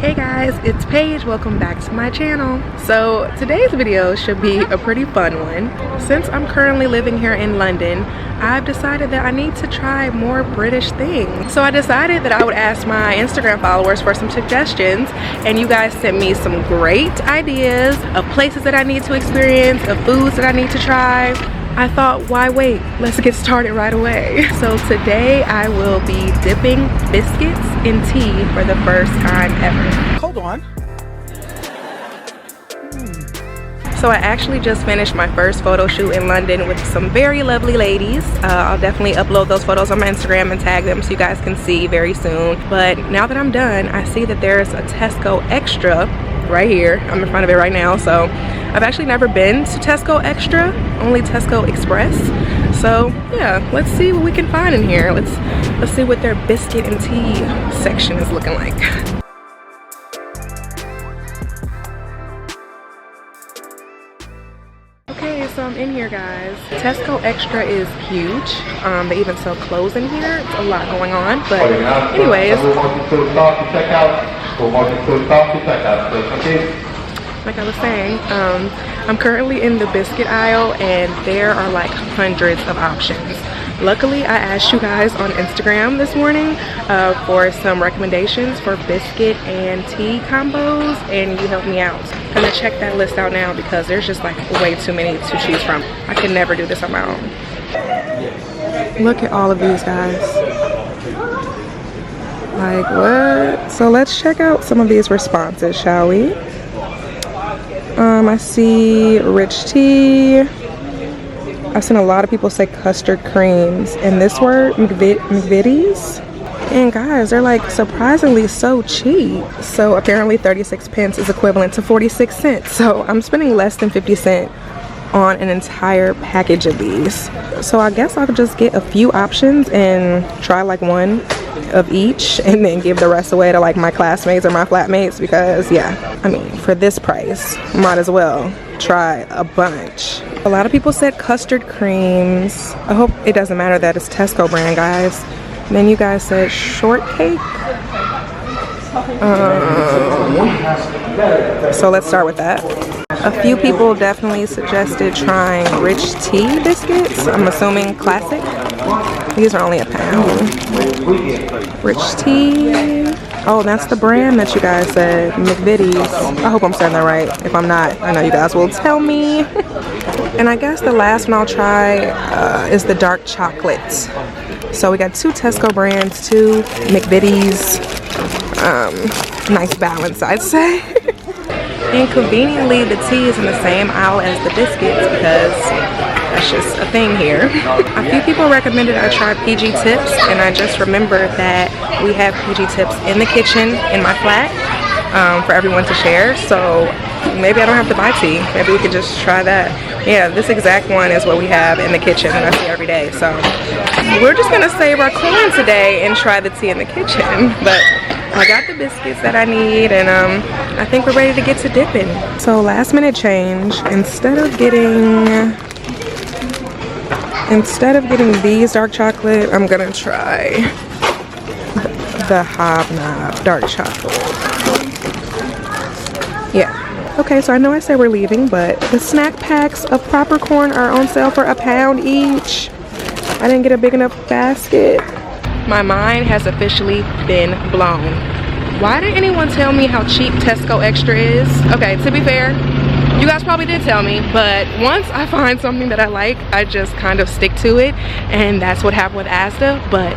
Hey guys, it's Paige. Welcome back to my channel. So today's video should be a pretty fun one. Since I'm currently living here in London, I've decided that I need to try more British things. So I decided that I would ask my Instagram followers for some suggestions, and you guys sent me some great ideas of places that I need to experience, of foods that I need to try. I thought, why wait? Let's get started right away. So today I will be dipping biscuits in tea for the first time ever. Hold on. So I actually just finished my first photo shoot in London with some very lovely ladies. I'll definitely upload those photos on my Instagram and tag them so you guys can see very soon. But now that I'm done, I see that there's a Tesco Extra right here. I'm in front of it right now. So I've actually never been to Tesco Extra, only Tesco Express. So yeah, let's see what we can find in here. Let's see what their biscuit and tea section is looking like. Okay, so I'm in here, guys. Tesco Extra is huge. They even sell clothes in here. It's a lot going on, but anyways, like I was saying, I'm currently in the biscuit aisle and there are like hundreds of options. Luckily, I asked you guys on Instagram this morning for some recommendations for biscuit and tea combos, and you helped me out. I'm gonna check that list out now because there's just like way too many to choose from. I could never do this on my own. Look at all of these, guys. Like, what? So let's check out some of these responses, shall we? I see rich tea. I've seen a lot of people say custard creams, and this word, McVitie's. And guys, they're like surprisingly so cheap. So apparently 36 pence is equivalent to 46 cents. So I'm spending less than 50 cents on an entire package of these. So I guess I could just get a few options and try like one of each and then give the rest away to like my classmates or my flatmates, because yeah, I mean, for this price, might as well try a bunch. A lot of people said custard creams. I hope it doesn't matter that it's Tesco brand, guys. And then you guys said shortcake. So let's start with that. A few people definitely suggested trying rich tea biscuits. I'm assuming classic. These are only £1. Rich tea. Oh, that's the brand that you guys said, McVitie's. I hope I'm saying that right. If I'm not, I know you guys will tell me. And I guess the last one I'll try is the dark chocolate. So we got two Tesco brands, two McVitie's. Nice balance, I'd say. And conveniently, the tea is in the same aisle as the biscuits because that's just a thing here. A few people recommended I try PG Tips, and I just remembered that we have PG Tips in the kitchen in my flat for everyone to share. So maybe I don't have to buy tea. Maybe we could just try that. Yeah, this exact one is what we have in the kitchen and I see every day. So we're just gonna save our coin today and try the tea in the kitchen. But I got the biscuits that I need, and I think we're ready to get to dipping. So last minute change, instead of getting these dark chocolate, I'm gonna try the Hobnob dark chocolate. Yeah. Okay, so I know I said we're leaving, but the snack packs of popcorn are on sale for £1 each. I didn't get a big enough basket. My mind has officially been blown. Why didn't anyone tell me how cheap Tesco Extra is? Okay, to be fair, you guys probably did tell me, but once I find something that I like, I just kind of stick to it, and that's what happened with Asda. But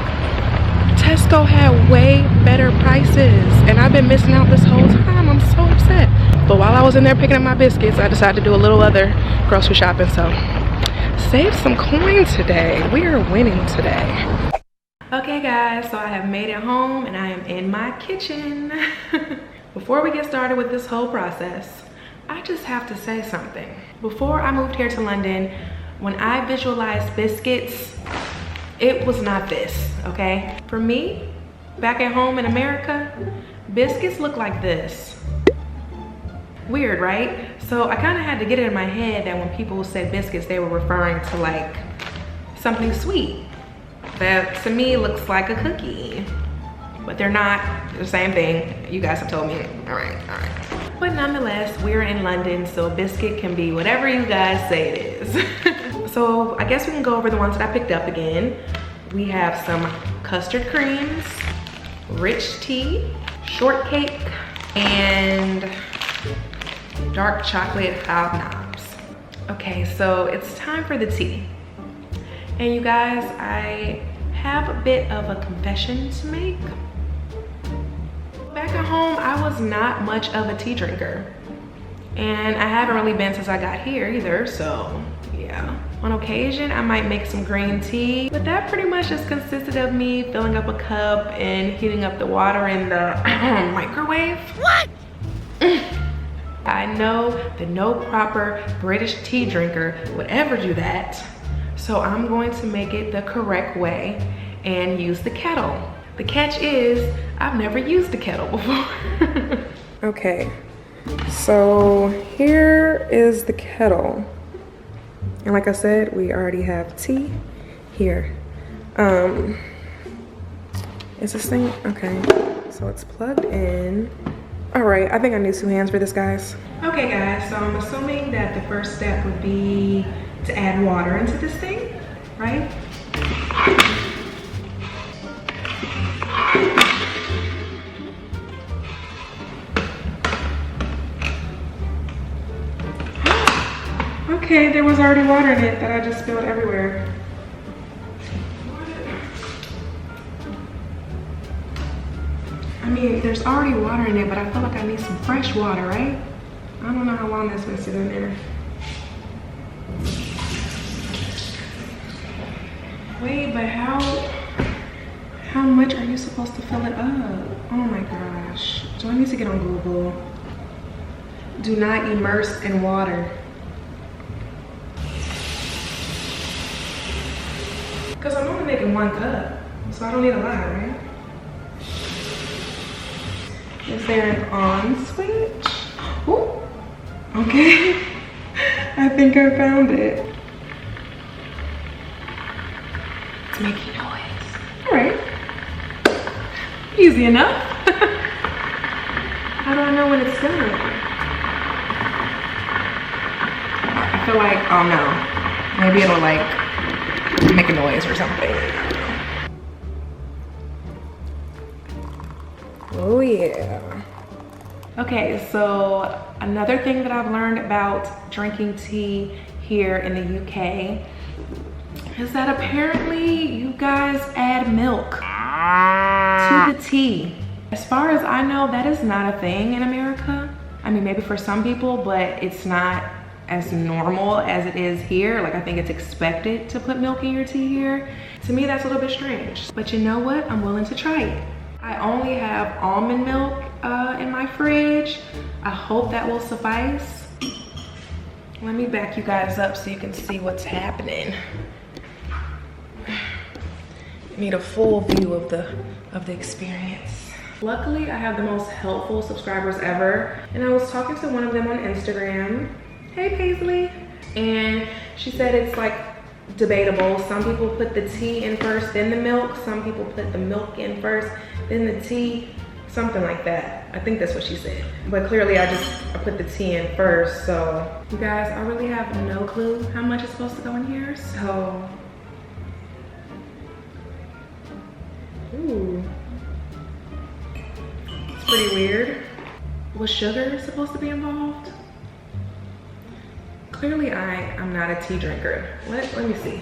Tesco had way better prices, and I've been missing out this whole time. I'm so upset. But while I was in there picking up my biscuits, I decided to do a little other grocery shopping, so save some coin today. We are winning today. Okay guys, so I have made it home and I am in my kitchen. Before we get started with this whole process, I just have to say something. Before I moved here to London, when I visualized biscuits, it was not this, okay? For me, back at home in America, biscuits look like this. Weird, right? So I kind of had to get it in my head that when people said biscuits, they were referring to like something sweet. That to me looks like a cookie. but they're not the same thing. You guys have told me. All right. But nonetheless, we're in London, so Biscuit can be whatever you guys say it is. So I guess we can go over the ones that I picked up again. We have some custard creams, rich tea, shortcake, and dark chocolate hobnobs. Okay, so it's time for the tea. And you guys, I have a bit of a confession to make. Back at home, I was not much of a tea drinker. And I haven't really been since I got here either, so yeah. On occasion, I might make some green tea, but that pretty much just consisted of me filling up a cup and heating up the water in the microwave. What? I know that no proper British tea drinker would ever do that, so I'm going to make it the correct way and use the kettle. The catch is, I've never used the kettle before. Okay, so here is the kettle. And like I said, we already have tea here. Is this thing, okay. So it's plugged in. All right, I think I need 2 hands for this, guys. Okay guys, so I'm assuming that the first step would be to add water into this thing, right? Okay, there was already water in it that I just spilled everywhere. I mean, there's already water in it, but I feel like I need some fresh water, right? I don't know how long that's been sitting in there. Wait, but how much are you supposed to fill it up? Oh my gosh. Do I need to get on Google? Do not immerse in water. Because I'm only making 1 cup, so I don't need a lot, right? Is there an on switch? Ooh, okay. I think I found it. It's making noise. All right. Easy enough. How do I know when it's done? I feel like, oh no. Maybe it'll like make a noise or something. Oh yeah. Okay, so another thing that I've learned about drinking tea here in the UK is that apparently you guys add milk to the tea. As far as I know, that is not a thing in America. I mean, maybe for some people, but it's not as normal as it is here. Like, I think it's expected to put milk in your tea here. To me, that's a little bit strange. But you know what? I'm willing to try it. I only have almond milk in my fridge. I hope that will suffice. Let me back you guys up so you can see what's happening. I need a full view of the experience. Luckily, I have the most helpful subscribers ever. And I was talking to one of them on Instagram. Hey Paisley. And she said it's like debatable. Some people put the tea in first, then the milk. Some people put the milk in first, then the tea, something like that. I think that's what she said. But clearly I put the tea in first. So you guys, I really have no clue how much is supposed to go in here. So, ooh, it's pretty weird. Was sugar supposed to be involved? Clearly I'm not a tea drinker. Let me see.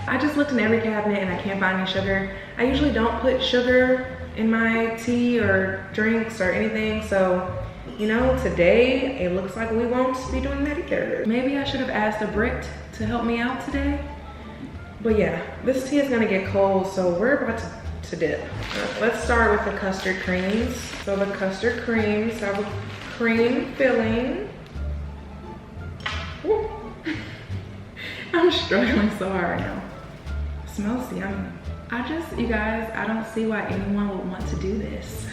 I just looked in every cabinet and I can't find any sugar. I usually don't put sugar in my tea or drinks or anything. So, you know, today it looks like we won't be doing that either. Maybe I should have asked a Brit to help me out today. But yeah, this tea is gonna get cold, so we're about to dip. Let's start with the custard creams. So the custard creams have a cream filling. Woo. I'm struggling so hard now. It smells yummy. You guys, I don't see why anyone would want to do this.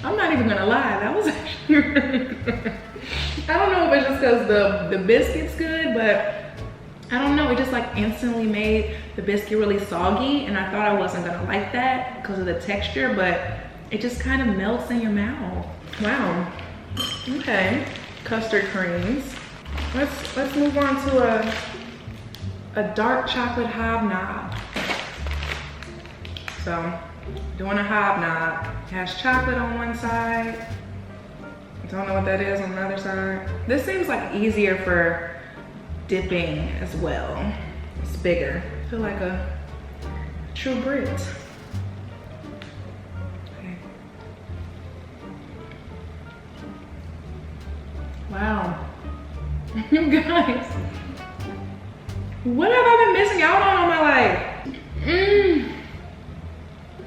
I'm not even gonna lie, that was actually really good. I don't know if it's just because the biscuit's good, but I don't know, it just like instantly made the biscuit really soggy, and I thought I wasn't gonna like that because of the texture, but it just kind of melts in your mouth. Wow. Okay, custard creams. Let's move on to a dark chocolate hobnob. So, doing a hobnob. It has chocolate on one side. Don't know what that is on the other side. This seems like easier for dipping as well. It's bigger. I feel like a true Brit. Okay. Wow. You guys, what have I been missing out on my life?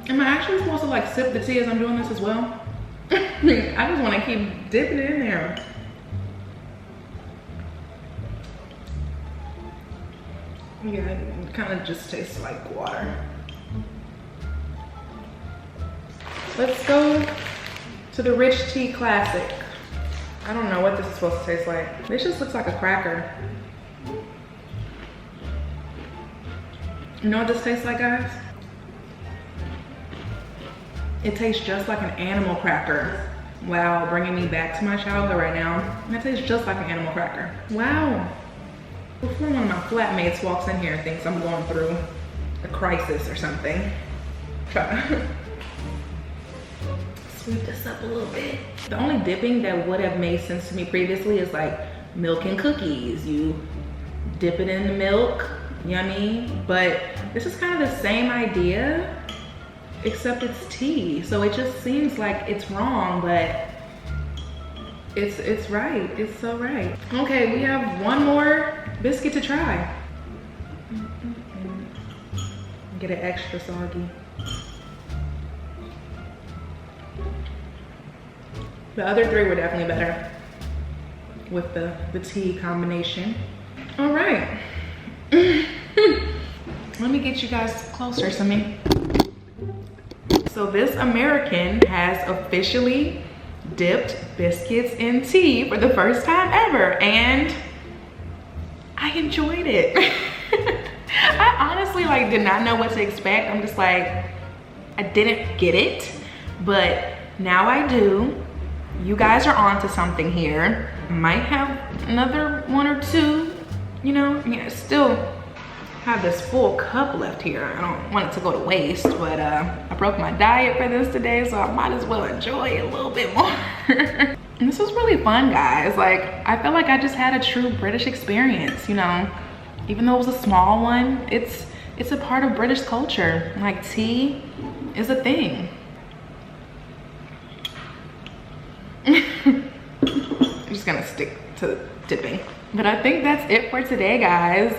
Am I actually supposed to like sip the tea as I'm doing this as well? I just want to keep dipping it in there. Yeah, it kind of just tastes like water. Let's go to the rich tea classic. I don't know what this is supposed to taste like. This just looks like a cracker. You know what this tastes like, guys? It tastes just like an animal cracker. Wow, bringing me back to my childhood right now. It tastes just like an animal cracker. Wow. Before one of my flatmates walks in here and thinks I'm going through a crisis or something. Try to sweep this up a little bit. The only dipping that would have made sense to me previously is like milk and cookies. You dip it in the milk, yummy. But this is kind of the same idea, except it's tea. So it just seems like it's wrong, but it's right. It's so right. Okay, we have one more biscuit to try. Get it extra soggy. The other three were definitely better with the tea combination. All right. Let me get you guys closer to me. So this American has officially dipped biscuits in tea for the first time ever, and I enjoyed it. I honestly like did not know what to expect. I'm just like, I didn't get it, but now I do. You guys are onto something here. Might have another one or two, you know, yeah, still have this full cup left here. I don't want it to go to waste, but I broke my diet for this today, so I might as well enjoy it a little bit more. And this was really fun, guys. Like, I feel like I just had a true British experience, you know. Even though it was a small one, it's a part of British culture. Like, tea is a thing. I'm just gonna stick to dipping. But I think that's it for today, guys.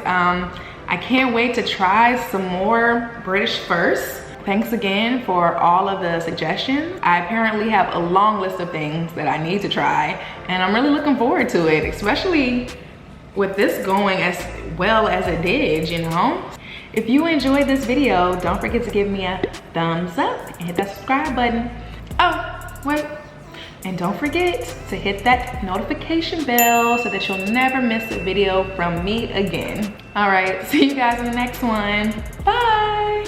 I can't wait to try some more British firsts. Thanks again for all of the suggestions. I apparently have a long list of things that I need to try, and I'm really looking forward to it, especially with this going as well as it did, you know? If you enjoyed this video, don't forget to give me a thumbs up and hit that subscribe button. Oh, wait. And don't forget to hit that notification bell so that you'll never miss a video from me again. All right, see you guys in the next one. Bye.